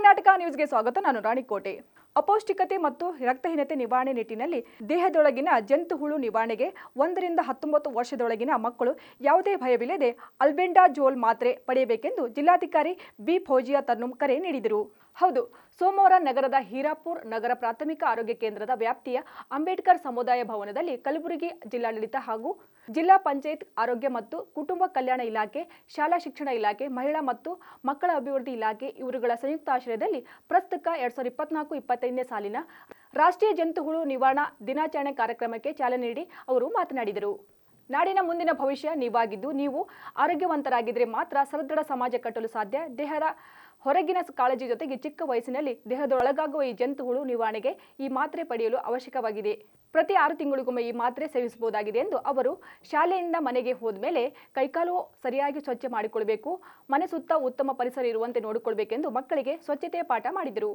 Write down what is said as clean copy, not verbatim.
ಕರ್ನಾಟಕ ನ್ಯೂಸ್ಗೆ ಸ್ವಾಗತ. ನಾನು ರಾಣಿಕೋಟೆ. ಅಪೌಷ್ಟಿಕತೆ ಮತ್ತು ರಕ್ತಹೀನತೆ ನಿವಾರಣೆ ನಿಟ್ಟಿನಲ್ಲಿ ದೇಹದೊಳಗಿನ ಜಂತುಹುಳು ನಿವಾರಣೆಗೆ 1 ರಿಂದ 19 ವರ್ಷದೊಳಗಿನ ಮಕ್ಕಳು ಯಾವುದೇ ಭಯವಿಲ್ಲದೆ ಅಲ್ಬೆಂಡಾಜೋಲ್ ಮಾತ್ರೆ ಪಡೆಯಬೇಕೆಂದು ಜಿಲ್ಲಾಧಿಕಾರಿ ಬಿ ಫೌಜಿಯಾ ತನ್ನೂಮ್ ಕರೆ ನೀಡಿದರು. ಹೌದು, ಸೋಮವಾರ ನಗರದ ಹೀರಾಪುರ ನಗರ ಪ್ರಾಥಮಿಕ ಆರೋಗ್ಯ ಕೇಂದ್ರದ ವ್ಯಾಪ್ತಿಯ ಅಂಬೇಡ್ಕರ್ ಸಮುದಾಯ ಭವನದಲ್ಲಿ ಕಲಬುರಗಿ ಜಿಲ್ಲಾಡಳಿತ ಹಾಗೂ ಜಿಲ್ಲಾ ಪಂಚಾಯತ್ ಆರೋಗ್ಯ ಮತ್ತು ಕುಟುಂಬ ಕಲ್ಯಾಣ ಇಲಾಖೆ, ಶಾಲಾ ಶಿಕ್ಷಣ ಇಲಾಖೆ, ಮಹಿಳಾ ಮತ್ತು ಮಕ್ಕಳ ಅಭಿವೃದ್ಧಿ ಇಲಾಖೆ ಇವರುಗಳ ಸಂಯುಕ್ತಾಶ್ರಯದಲ್ಲಿ ಪ್ರಸ್ತುತ 2024-25ನೇ ಸಾಲಿನ ರಾಷ್ಟ್ರೀಯ ಜಂತುಹುಳು ನಿವಾರಣಾ ದಿನಾಚರಣೆ ಕಾರ್ಯಕ್ರಮಕ್ಕೆ ಚಾಲನೆ ನೀಡಿ ಅವರು ಮಾತನಾಡಿದರು. ನಾಡಿನ ಮುಂದಿನ ಭವಿಷ್ಯ ನೀವಾಗಿದ್ದು, ನೀವು ಆರೋಗ್ಯವಂತರಾಗಿದ್ದರೆ ಮಾತ್ರ ಸದೃಢ ಸಮಾಜ ಕಟ್ಟಲು ಸಾಧ್ಯ. ದೇಹದ ಹೊರಗಿನ ಕಾಳಜಿ ಜೊತೆಗೆ ಚಿಕ್ಕ ವಯಸ್ಸಿನಲ್ಲಿ ದೇಹದೊಳಗಾಗುವ ಈ ಜಂತುಹುಳು ನಿವಾರಣೆಗೆ ಈ ಮಾತ್ರೆ ಪಡೆಯಲು ಅವಶ್ಯಕವಾಗಿದೆ. ಪ್ರತಿ 6 ತಿಂಗಳಿಗೊಮ್ಮೆ ಈ ಮಾತ್ರೆ ಸೇವಿಸಬಹುದಾಗಿದೆ ಎಂದು ಅವರು ಶಾಲೆಯಿಂದ ಮನೆಗೆ ಹೋದ ಮೇಲೆ ಕೈಕಾಲು ಸರಿಯಾಗಿ ಸ್ವಚ್ಛ ಮಾಡಿಕೊಳ್ಳಬೇಕು, ಮನೆ ಸುತ್ತ ಉತ್ತಮ ಪರಿಸರ ಇರುವಂತೆ ನೋಡಿಕೊಳ್ಳಬೇಕೆಂದು ಮಕ್ಕಳಿಗೆ ಸ್ವಚ್ಛತೆಯ ಪಾಠ ಮಾಡಿದರು.